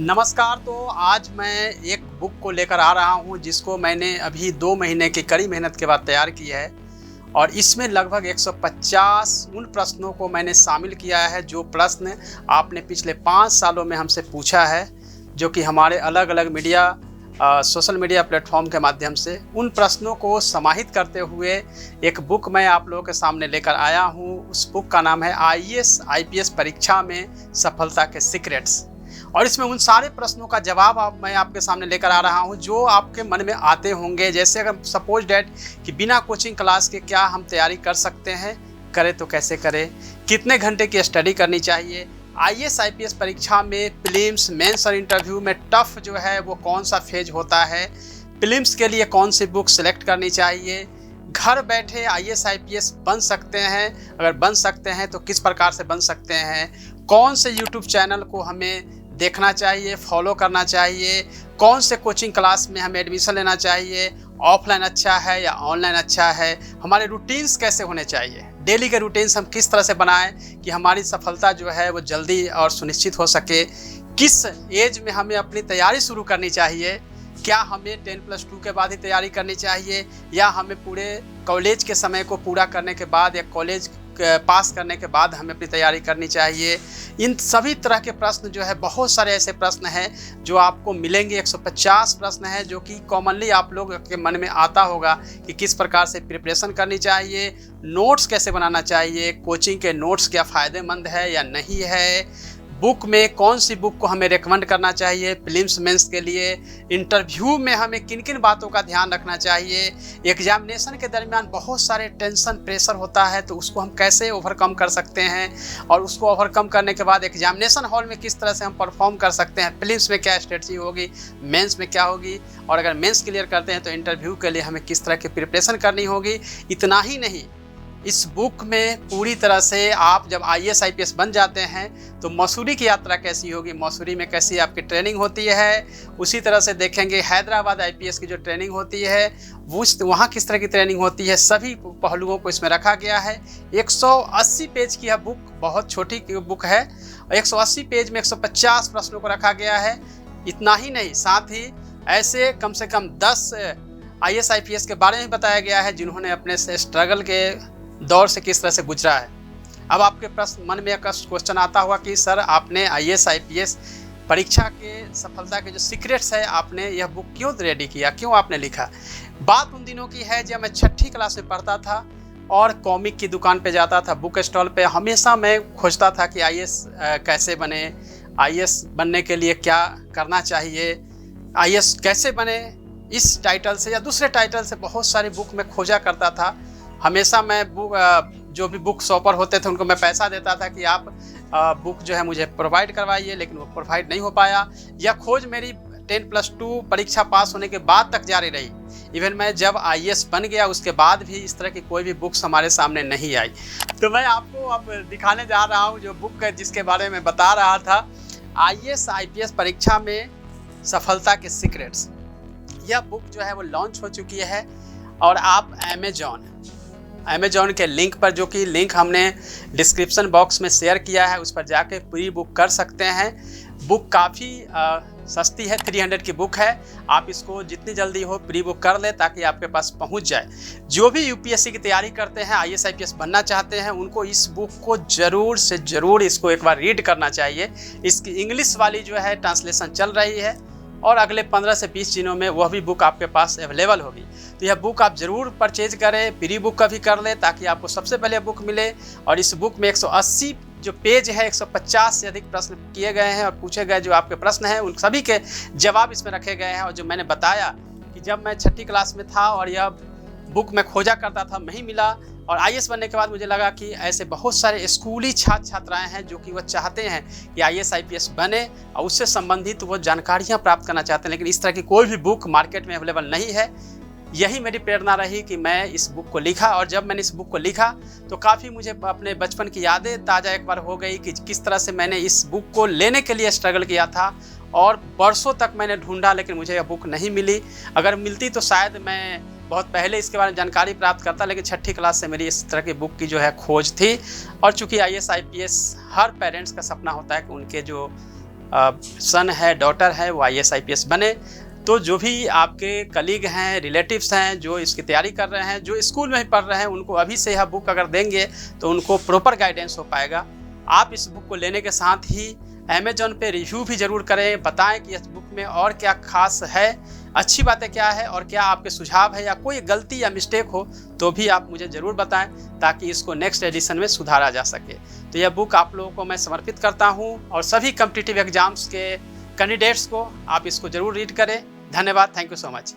नमस्कार। तो आज मैं एक बुक को लेकर आ रहा हूँ जिसको मैंने अभी 2 महीने की कड़ी मेहनत के बाद तैयार किया है और इसमें लगभग 150 उन प्रश्नों को मैंने शामिल किया है जो प्रश्न आपने पिछले 5 सालों में हमसे पूछा है, जो कि हमारे अलग अलग सोशल मीडिया प्लेटफॉर्म के माध्यम से उन प्रश्नों को समाहित करते हुए एक बुक मैं आप लोगों के सामने लेकर आया हूँ। उस बुक का नाम है आईएएस आईपीएस परीक्षा में सफलता के सीक्रेट्स। और इसमें उन सारे प्रश्नों का जवाब मैं आपके सामने लेकर आ रहा हूं जो आपके मन में आते होंगे। जैसे अगर सपोज डैट कि बिना कोचिंग क्लास के क्या हम तैयारी कर सकते हैं, करें तो कैसे करें, कितने घंटे की स्टडी करनी चाहिए, आईएएस आईपीएस परीक्षा में प्रीलिम्स मेंस और इंटरव्यू में टफ जो है वो कौन सा फेज होता है, प्रीलिम्स के लिए कौन सी बुक सेलेक्ट करनी चाहिए, घर बैठे आईएएस आईपीएस बन सकते हैं, अगर बन सकते हैं तो किस प्रकार से बन सकते हैं, कौन से यूट्यूब चैनल को हमें देखना चाहिए, फॉलो करना चाहिए, कौन से कोचिंग क्लास में हमें एडमिशन लेना चाहिए, ऑफलाइन अच्छा है या ऑनलाइन अच्छा है, हमारे रूटीन्स कैसे होने चाहिए, डेली के रूटीन्स हम किस तरह से बनाएं कि हमारी सफलता जो है वो जल्दी और सुनिश्चित हो सके, किस एज में हमें अपनी तैयारी शुरू करनी चाहिए, क्या हमें 10+2 के बाद ही तैयारी करनी चाहिए या हमें पूरे कॉलेज के समय को पूरा करने के बाद या कॉलेज पास करने के बाद हमें अपनी तैयारी करनी चाहिए। इन सभी तरह के प्रश्न जो है, बहुत सारे ऐसे प्रश्न हैं जो आपको मिलेंगे। 150 प्रश्न हैं जो कि कॉमनली आप लोग के मन में आता होगा कि किस प्रकार से प्रिपरेशन करनी चाहिए, नोट्स कैसे बनाना चाहिए, कोचिंग के नोट्स क्या फ़ायदेमंद है या नहीं है, बुक में कौन सी बुक को हमें रेकमेंड करना चाहिए प्रीलिम्स मेंस के लिए, इंटरव्यू में हमें किन किन बातों का ध्यान रखना चाहिए, एग्जामिनेशन के दरमियान बहुत सारे टेंशन प्रेशर होता है तो उसको हम कैसे ओवरकम कर सकते हैं और उसको ओवरकम करने के बाद एग्जामिनेशन हॉल में किस तरह से हम परफॉर्म कर सकते हैं, प्रीलिम्स में क्या स्ट्रेटजी होगी, मेंस में क्या होगी, और अगर मेंस क्लियर करते हैं तो इंटरव्यू के लिए हमें किस तरह की प्रिपरेशन करनी होगी। इतना ही नहीं, इस बुक में पूरी तरह से आप जब आईएएस आईपीएस बन जाते हैं तो मसूरी की यात्रा कैसी होगी, मसूरी में कैसी आपकी ट्रेनिंग होती है, उसी तरह से देखेंगे हैदराबाद आईपीएस की जो ट्रेनिंग होती है वो वहाँ किस तरह की ट्रेनिंग होती है। सभी पहलुओं को इसमें रखा गया है। 180 पेज की यह बुक बहुत छोटी बुक है। 180 पेज में 150 प्रश्नों को रखा गया है। इतना ही नहीं, साथ ही ऐसे कम से कम 10 आईएएस आईपीएस के बारे में बताया गया है जिन्होंने अपने स्ट्रगल के दौर से किस तरह से गुजरा है। अब आपके प्रश्न मन में क्वेश्चन आता होगा कि सर आपने आईएएस आईपीएस परीक्षा के सफलता के जो सीक्रेट्स है आपने यह बुक क्यों रेडी किया, क्यों आपने लिखा। बात उन दिनों की है जब मैं 6ठी क्लास में पढ़ता था और कॉमिक की दुकान पे जाता था, बुक स्टॉल पे हमेशा मैं खोजता था कि आईएएस कैसे बने, आईएएस बनने के लिए क्या करना चाहिए, आईएएस कैसे बने, इस टाइटल से या दूसरे टाइटल से बहुत सारी बुक में खोजा करता था। हमेशा मैं जो भी बुक शॉपर होते थे उनको मैं पैसा देता था कि आप बुक जो है मुझे प्रोवाइड करवाइए, लेकिन वो प्रोवाइड नहीं हो पाया। यह खोज मेरी 10+2 परीक्षा पास होने के बाद तक जारी रही। इवन मैं जब आईएएस बन गया उसके बाद भी इस तरह की कोई भी बुक्स हमारे सामने नहीं आई। तो मैं आपको अब दिखाने जा रहा हूँ जो बुक जिसके बारे में बता रहा था, आईएएस आईपीएस परीक्षा में सफलता के सीक्रेट्स। यह बुक जो है वो लॉन्च हो चुकी है और आप अमेजॉन के लिंक पर, जो कि लिंक हमने डिस्क्रिप्शन बॉक्स में शेयर किया है, उस पर जाके प्री बुक कर सकते हैं। बुक काफ़ी सस्ती है, 300 की बुक है। आप इसको जितनी जल्दी हो प्री बुक कर लें ताकि आपके पास पहुंच जाए। जो भी यूपीएससी की तैयारी करते हैं, आईएएस आईपीएस बनना चाहते हैं, उनको इस बुक को ज़रूर से ज़रूर इसको एक बार रीड करना चाहिए। इसकी इंग्लिश वाली जो है ट्रांसलेशन चल रही है और अगले 15 से 20 दिनों में वह भी बुक आपके पास अवेलेबल होगी। तो यह बुक आप ज़रूर परचेज करें, प्री बुक का भी कर लें ताकि आपको सबसे पहले बुक मिले। और इस बुक में 180 जो पेज है, 150 से अधिक प्रश्न किए गए हैं और पूछे गए जो आपके प्रश्न हैं उन सभी के जवाब इसमें रखे गए हैं। और जो मैंने बताया कि जब मैं 6ठी क्लास में था और यह बुक मैं खोजा करता था, नहीं मिला, और आईएएस बनने के बाद मुझे लगा कि ऐसे बहुत सारे स्कूली छात्र छात्राएं हैं जो कि वो चाहते हैं कि आईएएस आईपीएस बने और उससे संबंधित वो जानकारियां प्राप्त करना चाहते हैं, लेकिन इस तरह की कोई भी बुक मार्केट में अवेलेबल नहीं है। यही मेरी प्रेरणा रही कि मैं इस बुक को लिखा। और जब मैंने इस बुक को लिखा तो काफ़ी मुझे अपने बचपन की यादें ताज़ा एक बार हो गई कि किस तरह से मैंने इस बुक को लेने के लिए स्ट्रगल किया था और बरसों तक मैंने ढूंढा, लेकिन मुझे यह बुक नहीं मिली। अगर मिलती तो शायद मैं बहुत पहले इसके बारे में जानकारी प्राप्त करता, लेकिन 6ठी क्लास से मेरी इस तरह की बुक की जो है खोज थी। और चूंकि आईएएस आईपीएस हर पेरेंट्स का सपना होता है कि उनके जो सन है, डॉटर है, वो IAS IPS बने। तो जो भी आपके कलीग हैं, रिलेटिव्स हैं जो इसकी तैयारी कर रहे हैं, जो स्कूल में ही पढ़ रहे हैं, उनको अभी से यह बुक अगर देंगे तो उनको प्रॉपर गाइडेंस हो पाएगा। आप इस बुक को लेने के साथ ही अमेज़न पे रिव्यू भी ज़रूर करें, बताएं कि इस बुक में और क्या खास है, अच्छी बातें क्या है, और क्या आपके सुझाव है या कोई गलती या मिस्टेक हो तो भी आप मुझे ज़रूर बताएं, ताकि इसको नेक्स्ट एडिशन में सुधारा जा सके। तो यह बुक आप लोगों को मैं समर्पित करता हूं, और सभी कॉम्पिटिटिव एग्जाम्स के कैंडिडेट्स को आप इसको ज़रूर रीड करें। धन्यवाद, थैंक यू सो मच।